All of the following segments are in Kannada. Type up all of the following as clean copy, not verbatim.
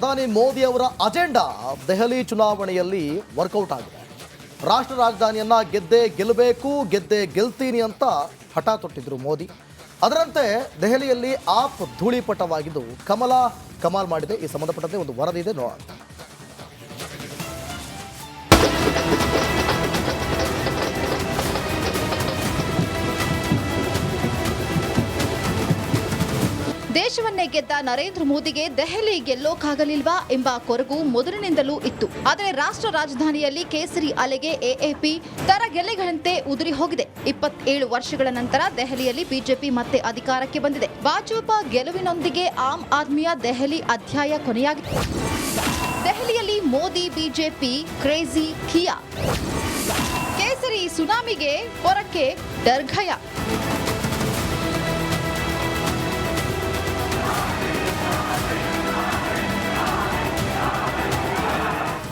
ಪ್ರಧಾನಿ ಮೋದಿ ಅವರ ಅಜೆಂಡಾ ದೆಹಲಿ ಚುನಾವಣೆಯಲ್ಲಿ ವರ್ಕೌಟ್ ಆಗಿದೆ. ರಾಷ್ಟ್ರ ರಾಜಧಾನಿಯನ್ನ ಗೆದ್ದೇ ಗೆಲ್ಲಬೇಕು, ಗೆದ್ದೇ ಗೆಲ್ತೀನಿ ಅಂತ ಹಠ ತೊಟ್ಟಿದ್ರು ಮೋದಿ. ಅದರಂತೆ ದೆಹಲಿಯಲ್ಲಿ ಆಪ್ ಧೂಳಿಪಟವಾಗಿದ್ದು ಕಮಾಲ್ ಮಾಡಿದೆ. ಈ ಸಂಬಂಧಪಟ್ಟಂತೆ ಒಂದು ವರದಿ ಇದೆ, ನೋಡೋಣ. ದೇಶವನ್ನೇ ಗೆದ್ದ ನರೇಂದ್ರ ಮೋದಿಗೆ ದೆಹಲಿ ಗೆಲ್ಲೋಕಾಗಲಿಲ್ವಾ ಎಂಬ ಕೊರಗು ಮೊದಲಿನಿಂದಲೂ ಇತ್ತು. ಆದರೆ ರಾಷ್ಟ್ರ ರಾಜಧಾನಿಯಲ್ಲಿ ಕೇಸರಿ ಅಲೆಗೆ ಎಎಪಿ ತರಗೆಲೆಗಳಂತೆ ಉದುರಿ ಹೋಗಿದೆ. 27 ವರ್ಷಗಳ ನಂತರ ದೆಹಲಿಯಲ್ಲಿ ಬಿಜೆಪಿ ಮತ್ತೆ ಅಧಿಕಾರಕ್ಕೆ ಬಂದಿದೆ. ಭಾಜಪ ಗೆಲುವಿನೊಂದಿಗೆ ಆಮ್ ಆದ್ಮಿಯ ದೆಹಲಿ ಅಧ್ಯಾಯ ಕೊನೆಯಾಗಿದೆ. ದೆಹಲಿಯಲ್ಲಿ ಮೋದಿ ಬಿಜೆಪಿ ಕ್ರೇಜಿ ಖಿಯಾ. ಕೇಸರಿ ಸುನಾಮಿಗೆ ಹೊರಕ್ಕೆ ಡರ್ಘಯ.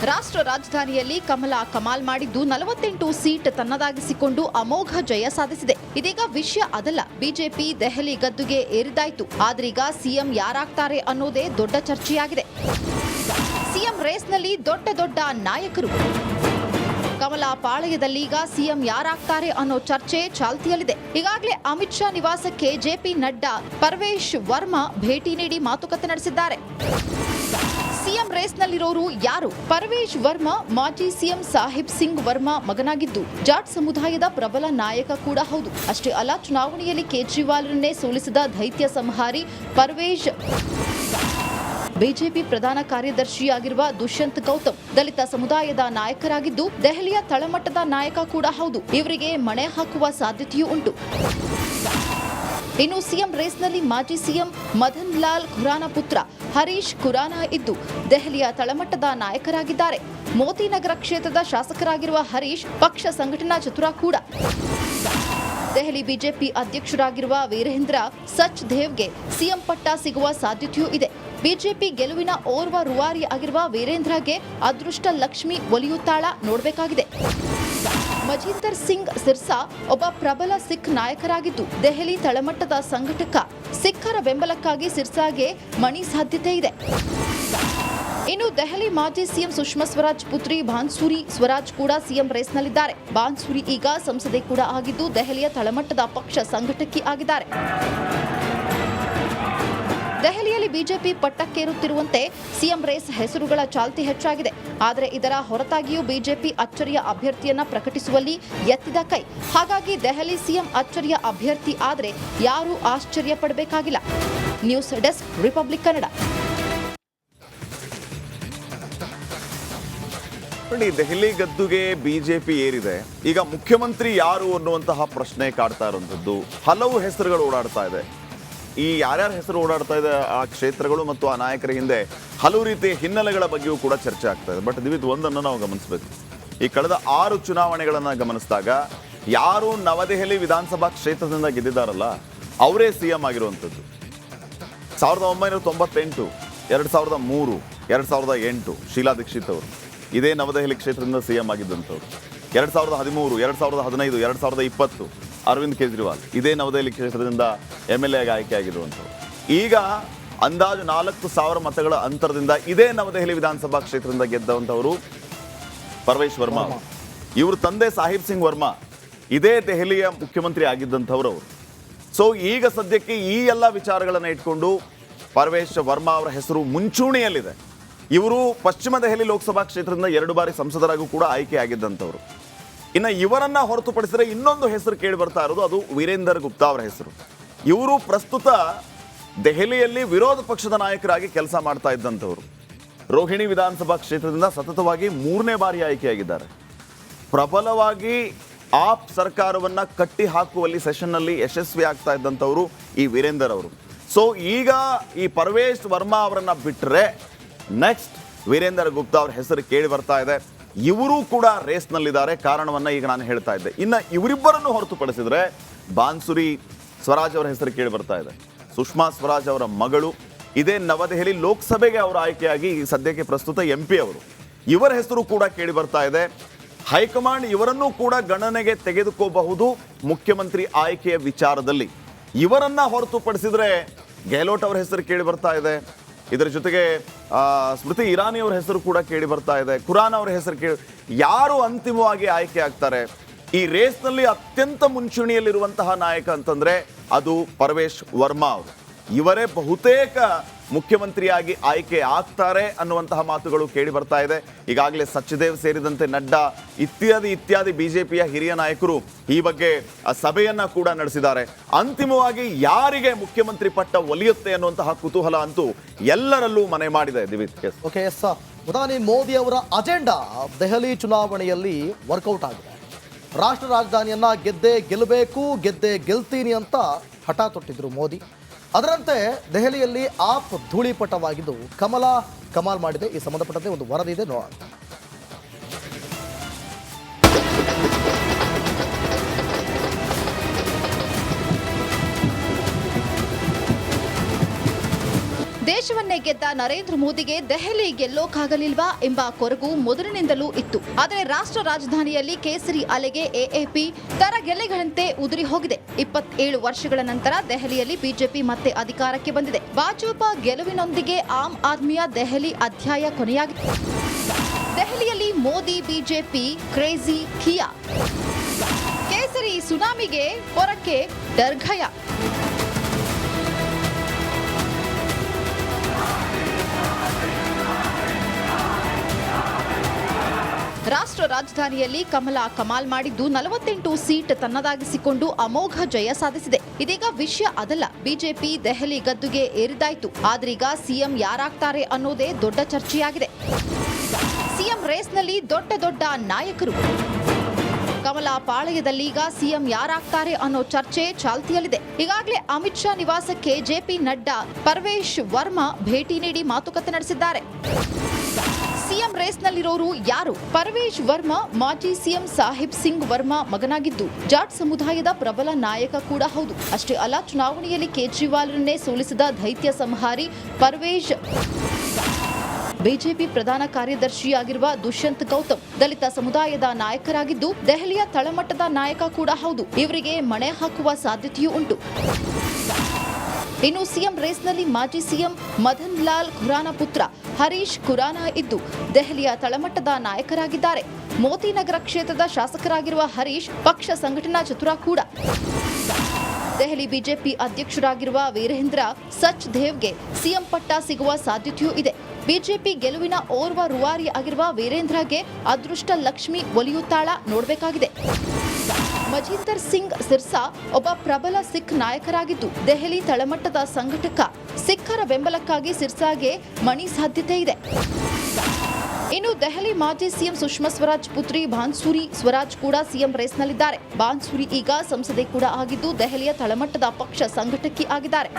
ರಾಷ್ಟ್ರ ರಾಜಧಾನಿಯಲ್ಲಿ ಕಮಾಲ್ ಮಾಡಿದ್ದು 48 ಸೀಟ್ ತನ್ನದಾಗಿಸಿಕೊಂಡು ಅಮೋಘ ಜಯ ಸಾಧಿಸಿದೆ. ಇದೀಗ ವಿಷಯ ಅದಲ್ಲ, ಬಿಜೆಪಿ ದೆಹಲಿ ಗದ್ದುಗೆ ಏರಿದಾಯ್ತು. ಆದ್ರೀಗ ಸಿಎಂ ಯಾರಾಗ್ತಾರೆ ಅನ್ನೋದೇ ದೊಡ್ಡ ಚರ್ಚೆಯಾಗಿದೆ. ಸಿಎಂ ರೇಸ್ನಲ್ಲಿ ದೊಡ್ಡ ನಾಯಕರು. ಕಮಲ ಪಾಳಯದಲ್ಲೀಗ ಸಿಎಂ ಯಾರಾಗ್ತಾರೆ ಅನ್ನೋ ಚರ್ಚೆ ಚಾಲ್ತಿಯಲ್ಲಿದೆ. ಈಗಾಗಲೇ ಅಮಿತ್ ಶಾ ನಿವಾಸಕ್ಕೆ ಜೆಪಿ ನಡ್ಡಾ, ಪರ್ವೇಶ್ ವರ್ಮಾ ಭೇಟಿ ನೀಡಿ ಮಾತುಕತೆ ನಡೆಸಿದ್ದಾರೆ. ಸಿಎಂ ರೇಸ್ನಲ್ಲಿರೋರು ಯಾರು? ಪರ್ವೇಶ್ ವರ್ಮಾ ಮಾಜಿ ಸಿಎಂ ಸಾಹಿಬ್ ಸಿಂಗ್ ವರ್ಮಾ ಮಗನಾಗಿದ್ದು ಜಾಟ್ ಸಮುದಾಯದ ಪ್ರಬಲ ನಾಯಕ ಕೂಡ ಹೌದು. ಅಷ್ಟೇ ಅಲ್ಲ, ಚುನಾವಣೆಯಲ್ಲಿ ಕೇಜ್ರಿವಾಲ್ರನ್ನೇ ಸೋಲಿಸಿದ ದೈತ್ಯ ಸಂಹಾರಿ ಪರ್ವೇಶ್. ಬಿಜೆಪಿ ಪ್ರಧಾನ ಕಾರ್ಯದರ್ಶಿಯಾಗಿರುವ ದುಷ್ಯಂತ್ ಗೌತಮ್ ದಲಿತ ಸಮುದಾಯದ ನಾಯಕರಾಗಿದ್ದು ದೆಹಲಿಯ ತಳಮಟ್ಟದ ನಾಯಕ ಕೂಡ ಹೌದು. ಇವರಿಗೆ ಮಣೆ ಹಾಕುವ ಸಾಧ್ಯತೆಯೂ ಉಂಟು. ಇನ್ನು ಸಿಎಂ ರೇಸ್ನಲ್ಲಿ ಮಾಜಿ ಸಿಎಂ ಮದನ್ ಲಾಲ್ ಖುರಾನ ಪುತ್ರ ಹರೀಶ್ ಖುರಾನ ಇದ್ದು ದೆಹಲಿಯ ತಳಮಟ್ಟದ ನಾಯಕರಾಗಿದ್ದಾರೆ. ಮೋತಿ ನಗರ ಕ್ಷೇತ್ರದ ಶಾಸಕರಾಗಿರುವ ಹರೀಶ್ ಪಕ್ಷ ಸಂಘಟನಾ ಚತುರ ಕೂಡ. ದೆಹಲಿ ಬಿಜೆಪಿ ಅಧ್ಯಕ್ಷರಾಗಿರುವ ವೀರೇಂದ್ರ ಸಚ್ದೇವ್ಗೆ ಸಿಎಂ ಪಟ್ಟ ಸಿಗುವ ಸಾಧ್ಯತೆಯೂ ಇದೆ. ಬಿಜೆಪಿ ಗೆಲುವಿನ ಓರ್ವ ರೂವಾರಿ ಆಗಿರುವ ವೀರೇಂದ್ರಗೆ ಅದೃಷ್ಟ ಲಕ್ಷ್ಮಿ ಒಲಿಯುತ್ತಾಳ ನೋಡಬೇಕಾಗಿದೆ. ಮಜೀಂದರ್ ಸಿಂಗ್ ಸಿರ್ಸಾ ಒಬ್ಬ ಪ್ರಬಲ ಸಿಖ್ ನಾಯಕರಾಗಿದ್ದು ದೆಹಲಿ ತಳಮಟ್ಟದ ಸಂಘಟಕ. ಸಿಖ್ಖರ ಬೆಂಬಲಕ್ಕಾಗಿ ಸಿರ್ಸಾಗೆ ಮಣಿ ಸಾಧ್ಯತೆ ಇದೆ. ಇನ್ನು ದೆಹಲಿ ಮಾಜಿ ಸಿಎಂ ಸುಷ್ಮಾ ಸ್ವರಾಜ್ ಪುತ್ರಿ ಬಾನ್ಸುರಿ ಸ್ವರಾಜ್ ಕೂಡ ಸಿಎಂ ರೇಸ್ನಲ್ಲಿದ್ದಾರೆ. ಬಾನ್ಸುರಿ ಈಗ ಸಂಸದೆ ಕೂಡ ಆಗಿದ್ದು ದೆಹಲಿಯ ತಳಮಟ್ಟದ ಪಕ್ಷ ಸಂಘಟಕಿ ಆಗಿದ್ದಾರೆ. ದೆಹಲಿಯಲ್ಲಿ ಬಿಜೆಪಿ ಪಟ್ಟಕ್ಕೇರುತ್ತಿರುವಂತೆ ಸಿಎಂ ರೇಸ್ ಹೆಸರುಗಳ ಚಾಲ್ತಿ ಹೆಚ್ಚಾಗಿದೆ. ಆದರೆ ಇದರ ಹೊರತಾಗಿಯೂ ಬಿಜೆಪಿ ಅಚ್ಚರಿಯ ಅಭ್ಯರ್ಥಿಯನ್ನ ಪ್ರಕಟಿಸುವಲ್ಲಿ ಎತ್ತಿದ ಕೈ. ಹಾಗಾಗಿ ದೆಹಲಿ ಸಿಎಂ ಅಚ್ಚರಿಯ ಅಭ್ಯರ್ಥಿ ಆದರೆ ಯಾರೂ ಆಶ್ಚರ್ಯ ಪಡಬೇಕಾಗಿಲ್ಲ. News desk, Republic Kannada. Delhi ಗದ್ದುಗೆ ಬಿಜೆಪಿ ಏರಿದೆ. ಈಗ ಮುಖ್ಯಮಂತ್ರಿ ಯಾರು ಅನ್ನುವಂತಹ ಪ್ರಶ್ನೆ ಕಾಡ್ತಾ ಇರುವಂತದ್ದು. ಹಲವು ಹೆಸರುಗಳು ಓಡಾಡ್ತಾ ಇದೆ. ಈ ಯಾರ್ಯಾರ ಹೆಸರು ಓಡಾಡ್ತಾ ಇದೆ ಆ ಕ್ಷೇತ್ರಗಳು ಮತ್ತು ಆ ನಾಯಕರ ಹಿಂದೆ ಹಲವು ರೀತಿಯ ಹಿನ್ನೆಲೆಗಳ ಬಗ್ಗೆಯೂ ಕೂಡ ಚರ್ಚೆ ಆಗ್ತಾ ಇದೆ. ಬಟ್ ದಿವಿತ್ ಒಂದನ್ನು ನಾವು ಗಮನಿಸಬೇಕು. ಈ ಕಳೆದ 6 ಚುನಾವಣೆಗಳನ್ನು ಗಮನಿಸಿದಾಗ ಯಾರು ನವದೆಹಲಿ ವಿಧಾನಸಭಾ ಕ್ಷೇತ್ರದಿಂದ ಗೆದ್ದಿದ್ದಾರಲ್ಲ ಅವರೇ ಸಿಎಂ ಆಗಿರುವಂಥದ್ದು. 1998, 2003, 2008 ಶೀಲಾ ದೀಕ್ಷಿತ್ ಅವರು ಇದೇ ನವದೆಹಲಿ ಕ್ಷೇತ್ರದಿಂದ ಸಿಎಂ ಆಗಿದ್ದಂಥವ್ರು. 2013, 2015, 2020 ಅರವಿಂದ್ ಕೇಜ್ರಿವಾಲ್ ಇದೇ ನವದೆಹಲಿ ಕ್ಷೇತ್ರದಿಂದ MLA ಆಗಿ ಆಯ್ಕೆ ಆಗಿರುವಂಥವ್ರು. ಈಗ ಅಂದಾಜು 4,000 ಮತಗಳ ಅಂತರದಿಂದ ಇದೇ ನವದೆಹಲಿ ವಿಧಾನಸಭಾ ಕ್ಷೇತ್ರದಿಂದ ಗೆದ್ದಂಥವರು ಪರ್ವೇಶ್ ವರ್ಮಾ. ಇವ್ರ ತಂದೆ ಸಾಹಿಬ್ ಸಿಂಗ್ ವರ್ಮಾ ಇದೇ ದೆಹಲಿಯ ಮುಖ್ಯಮಂತ್ರಿ ಆಗಿದ್ದಂಥವ್ರು ಅವರು. ಸೊ ಈಗ ಸದ್ಯಕ್ಕೆ ಈ ಎಲ್ಲ ವಿಚಾರಗಳನ್ನು ಇಟ್ಕೊಂಡು ಪರ್ವೇಶ್ ವರ್ಮಾ ಅವರ ಹೆಸರು ಮುಂಚೂಣಿಯಲ್ಲಿದೆ. ಇವರು ಪಶ್ಚಿಮ ದೆಹಲಿ ಲೋಕಸಭಾ ಕ್ಷೇತ್ರದಿಂದ 2 ಬಾರಿ ಸಂಸದರಾಗೂ ಕೂಡ ಆಯ್ಕೆ ಆಗಿದ್ದಂಥವ್ರು. ಇನ್ನು ಇವರನ್ನ ಹೊರತುಪಡಿಸಿದರೆ ಇನ್ನೊಂದು ಹೆಸರು ಕೇಳಿ ಬರ್ತಾ ಇರೋದು, ಅದು ವೀರೇಂದರ್ ಗುಪ್ತಾ ಅವರ ಹೆಸರು. ಇವರು ಪ್ರಸ್ತುತ ದೆಹಲಿಯಲ್ಲಿ ವಿರೋಧ ಪಕ್ಷದ ನಾಯಕರಾಗಿ ಕೆಲಸ ಮಾಡ್ತಾ ಇದ್ದಂಥವ್ರು. ರೋಹಿಣಿ ವಿಧಾನಸಭಾ ಕ್ಷೇತ್ರದಿಂದ ಸತತವಾಗಿ 3ನೇ ಬಾರಿ ಆಯ್ಕೆಯಾಗಿದ್ದಾರೆ. ಪ್ರಬಲವಾಗಿ ಆಪ್ ಸರ್ಕಾರವನ್ನ ಕಟ್ಟಿ ಹಾಕುವಲ್ಲಿ ಸೆಷನ್ನಲ್ಲಿ ಯಶಸ್ವಿ ಆಗ್ತಾ ಇದ್ದಂಥವ್ರು ಈ ವೀರೇಂದರ್ ಅವರು. ಸೊ ಈಗ ಈ ಪರ್ವೇಶ್ ವರ್ಮಾ ಅವರನ್ನ ಬಿಟ್ಟರೆ ನೆಕ್ಸ್ಟ್ ವೀರೇಂದರ್ ಗುಪ್ತಾ ಅವ್ರ ಹೆಸರು ಕೇಳಿ ಬರ್ತಾ ಇದೆ. ಇವರು ಕೂಡ ರೇಸ್ನಲ್ಲಿದ್ದಾರೆ. ಕಾರಣವನ್ನ ಈಗ ನಾನು ಹೇಳ್ತಾ ಇದ್ದೆ. ಇನ್ನು ಇವರಿಬ್ಬರನ್ನು ಹೊರತುಪಡಿಸಿದ್ರೆ ಬಾನ್ಸುರಿ ಸ್ವರಾಜ್ ಅವರ ಹೆಸರು ಕೇಳಿ ಬರ್ತಾ ಇದೆ. ಸುಷ್ಮಾ ಸ್ವರಾಜ್ ಅವರ ಮಗಳು ಇದೇ ನವದೆಹಲಿ ಲೋಕಸಭೆಗೆ ಅವರು ಆಯ್ಕೆಯಾಗಿ ಸದ್ಯಕ್ಕೆ ಪ್ರಸ್ತುತ MP ಅವರು. ಇವರ ಹೆಸರು ಕೂಡ ಕೇಳಿ ಬರ್ತಾ ಇದೆ. ಹೈಕಮಾಂಡ್ ಇವರನ್ನು ಕೂಡ ಗಣನೆಗೆ ತೆಗೆದುಕೋಬಹುದು ಮುಖ್ಯಮಂತ್ರಿ ಆಯ್ಕೆಯ ವಿಚಾರದಲ್ಲಿ. ಇವರನ್ನ ಹೊರತುಪಡಿಸಿದ್ರೆ ಗೆಹ್ಲೋಟ್ ಅವರ ಹೆಸರು ಕೇಳಿ ಬರ್ತಾ ಇದೆ. ಇದರ ಜೊತೆಗೆ ಸ್ಮೃತಿ ಇರಾನಿ ಅವರ ಹೆಸರು ಕೂಡ ಕೇಳಿ ಬರ್ತಾ ಇದೆ, ಖುರಾನ ಅವರ ಹೆಸರು ಕೇಳಿ. ಯಾರು ಅಂತಿಮವಾಗಿ ಆಯ್ಕೆ ಆಗ್ತಾರೆ? ಈ ರೇಸ್ನಲ್ಲಿ ಅತ್ಯಂತ ಮುಂಚೂಣಿಯಲ್ಲಿರುವಂತಹ ನಾಯಕ ಅಂತಂದ್ರೆ ಅದು ಪರವೇಶ್ ವರ್ಮಾ ಅವರು. ಇವರೇ ಬಹುತೇಕ ಮುಖ್ಯಮಂತ್ರಿಯಾಗಿ ಆಯ್ಕೆ ಆಗ್ತಾರೆ ಅನ್ನುವಂತಹ ಮಾತುಗಳು ಕೇಳಿ ಬರ್ತಾ ಇದೆ. ಈಗಾಗಲೇ ಸಚ್ದೇವ್ ಸೇರಿದಂತೆ ನಡ್ಡಾ ಇತ್ಯಾದಿ ಬಿಜೆಪಿಯ ಹಿರಿಯ ನಾಯಕರು ಈ ಬಗ್ಗೆ ಸಭೆಯನ್ನ ಕೂಡ ನಡೆಸಿದ್ದಾರೆ. ಅಂತಿಮವಾಗಿ ಯಾರಿಗೆ ಮುಖ್ಯಮಂತ್ರಿ ಪಟ್ಟ ಒಲಿಯುತ್ತೆ ಅನ್ನುವಂತಹ ಕುತೂಹಲ ಅಂತೂ ಎಲ್ಲರಲ್ಲೂ ಮನೆ ಮಾಡಿದೆ. ದಿವಿತ್, ಓಕೆ, ಎಸ್. ಪ್ರಧಾನಿ ಮೋದಿ ಅವರ ಅಜೆಂಡಾ ದೆಹಲಿ ಚುನಾವಣೆಯಲ್ಲಿ ವರ್ಕೌಟ್ ಆಗಿದೆ. ರಾಷ್ಟ್ರ ರಾಜಧಾನಿಯನ್ನ ಗೆದ್ದೇ ಗೆಲ್ತೀನಿ ಅಂತ ಹಠ ತೊಟ್ಟಿದ್ರು ಮೋದಿ. ಅದರಂತೆ ದೆಹಲಿಯಲ್ಲಿ ಆಪ್ ಧೂಳಿಪಟವಾಗಿದ್ದು ಕಮಾಲ್ ಮಾಡಿದೆ. ಈ ಸಂಬಂಧಪಟ್ಟಂತೆ ಒಂದು ವರದಿ ಇದೆ, ನೋಡೋಣ. ದೇಶವನ್ನೇ ಗೆದ್ದ ನರೇಂದ್ರ ಮೋದಿಗೆ ದೆಹಲಿ ಗೆಲ್ಲೋಕಾಗಲಿಲ್ವಾ ಎಂಬ ಕೊರಗು ಮೊದಲಿನಿಂದಲೂ ಇತ್ತು. ಆದರೆ ರಾಷ್ಟ್ರ ರಾಜಧಾನಿಯಲ್ಲಿ ಕೇಸರಿ ಅಲೆಗೆ ಎಎಪಿ ತರಗೆಲೆಗಳಂತೆ ಉದುರಿ ಹೋಗಿದೆ. 27 ವರ್ಷಗಳ ನಂತರ ದೆಹಲಿಯಲ್ಲಿ ಬಿಜೆಪಿ ಮತ್ತೆ ಅಧಿಕಾರಕ್ಕೆ ಬಂದಿದೆ. ಭಾಜಪಾ ಗೆಲುವಿನೊಂದಿಗೆ ಆಮ್ ಆದ್ಮಿಯ ದೆಹಲಿ ಅಧ್ಯಾಯ ಕೊನೆಯಾಗಿದೆ. ದೆಹಲಿಯಲ್ಲಿ ಮೋದಿ ಬಿಜೆಪಿ ಕ್ರೇಜಿ ಖಿಯಾ. ಕೇಸರಿ ಸುನಾಮಿಗೆ ಹೊರಕ್ಕೆ ಡರ್ಘಯ. ರಾಷ್ಟ್ರ ರಾಜಧಾನಿಯಲ್ಲಿ ಕಮಾಲ್ ಮಾಡಿದ್ದು 48 ಸೀಟ್ ತನ್ನದಾಗಿಸಿಕೊಂಡು ಅಮೋಘ ಜಯ ಸಾಧಿಸಿದೆ. ಇದೀಗ ವಿಷಯ ಅದಲ್ಲ, ಬಿಜೆಪಿ ದೆಹಲಿ ಗದ್ದುಗೆ ಏರಿದಾಯ್ತು. ಆದ್ರೀಗ ಸಿಎಂ ಯಾರಾಗ್ತಾರೆ ಅನ್ನೋದೇ ದೊಡ್ಡ ಚರ್ಚೆಯಾಗಿದೆ. ಸಿಎಂ ರೇಸ್ನಲ್ಲಿ ದೊಡ್ಡ ನಾಯಕರು. ಕಮಲ ಪಾಳಯದಲ್ಲೀಗ ಸಿಎಂ ಯಾರಾಗ್ತಾರೆ ಅನ್ನೋ ಚರ್ಚೆ ಚಾಲ್ತಿಯಲ್ಲಿದೆ. ಈಗಾಗಲೇ ಅಮಿತ್ ಶಾ ನಿವಾಸಕ್ಕೆ ಜೆಪಿ ನಡ್ಡಾ, ಪರವೇಶ್ ವರ್ಮಾ ಭೇಟಿ ನೀಡಿ ಮಾತುಕತೆ ನಡೆಸಿದ್ದಾರೆ. ಸಿಎಂ ರೇಸ್ನಲ್ಲಿರೋರು ಯಾರು? ಪರವೇಶ್ ವರ್ಮಾ ಮಾಜಿ ಸಿಎಂ ಸಾಹಿಬ್ ಸಿಂಗ್ ವರ್ಮಾ ಮಗನಾಗಿದ್ದು ಜಾಟ್ ಸಮುದಾಯದ ಪ್ರಬಲ ನಾಯಕ ಕೂಡ ಹೌದು. ಅಷ್ಟೇ ಅಲ್ಲ, ಚುನಾವಣೆಯಲ್ಲಿ ಕೇಜ್ರಿವಾಲ್ರನ್ನೇ ಸೋಲಿಸಿದ ದೈತ್ಯ ಸಂಹಾರಿ ಪರವೇಶ್. ಬಿಜೆಪಿ ಪ್ರಧಾನ ಕಾರ್ಯದರ್ಶಿಯಾಗಿರುವ ದುಷ್ಯಂತ್ ಗೌತಮ್ ದಲಿತ ಸಮುದಾಯದ ನಾಯಕರಾಗಿದ್ದು ದೆಹಲಿಯ ತಳಮಟ್ಟದ ನಾಯಕ ಕೂಡ ಹೌದು. ಇವರಿಗೆ ಮಣೆ ಹಾಕುವ ಸಾಧ್ಯತೆಯೂ ಉಂಟು. ಇನ್ನು ಸಿಎಂ ರೇಸ್ನಲ್ಲಿ ಮಾಜಿ ಸಿಎಂ ಮದನ್ ಲಾಲ್ ಖುರಾನ ಪುತ್ರ ಹರೀಶ್ ಖುರಾನ ಇದ್ದು ದೆಹಲಿಯ ತಳಮಟ್ಟದ ನಾಯಕರಾಗಿದ್ದಾರೆ. ಮೋತಿ ನಗರ ಕ್ಷೇತ್ರದ ಶಾಸಕರಾಗಿರುವ ಹರೀಶ್ ಪಕ್ಷ ಸಂಘಟನಾ ಚತುರ ಕೂಡ. ದೆಹಲಿ ಬಿಜೆಪಿ ಅಧ್ಯಕ್ಷರಾಗಿರುವ ವೀರೇಂದ್ರ ಸಚ್ದೇವ್ಗೆ ಸಿಎಂ ಪಟ್ಟ ಸಿಗುವ ಸಾಧ್ಯತೆಯೂ ಇದೆ. ಬಿಜೆಪಿ ಗೆಲುವಿನ ಓರ್ವ ರೂವಾರಿ ಆಗಿರುವ ವೀರೇಂದ್ರಗೆ ಅದೃಷ್ಟ ಲಕ್ಷ್ಮಿ ಒಲಿಯುತ್ತಾಳ ನೋಡಬೇಕಾಗಿದೆ. ಮಜೀಂದರ್ ಸಿಂಗ್ ಸಿರ್ಸಾ ಒಬ್ಬ ಪ್ರಬಲ ಸಿಖ್ ನಾಯಕರಾಗಿದ್ದು ದೆಹಲಿ ತಳಮಟ್ಟದ ಸಂಘಟಕ. ಸಿಖ್ಖರ ಬೆಂಬಲಕ್ಕಾಗಿ ಸಿರ್ಸಾಗೆ ಮಣಿ ಸಾಧ್ಯತೆ ಇದೆ. ಇನ್ನು ದೆಹಲಿ ಮಾಜಿ ಸಿಎಂ ಸುಷ್ಮಾ ಸ್ವರಾಜ್ ಪುತ್ರಿ ಬಾನ್ಸುರಿ ಸ್ವರಾಜ್ ಕೂಡ ಸಿಎಂ ರೇಸ್ನಲ್ಲಿದ್ದಾರೆ. ಬಾನ್ಸುರಿ ಈಗ ಸಂಸದೆ ಕೂಡ ಆಗಿದ್ದು ದೆಹಲಿಯ ತಳಮಟ್ಟದ ಪಕ್ಷ ಸಂಘಟಕಿ ಆಗಿದ್ದಾರೆ.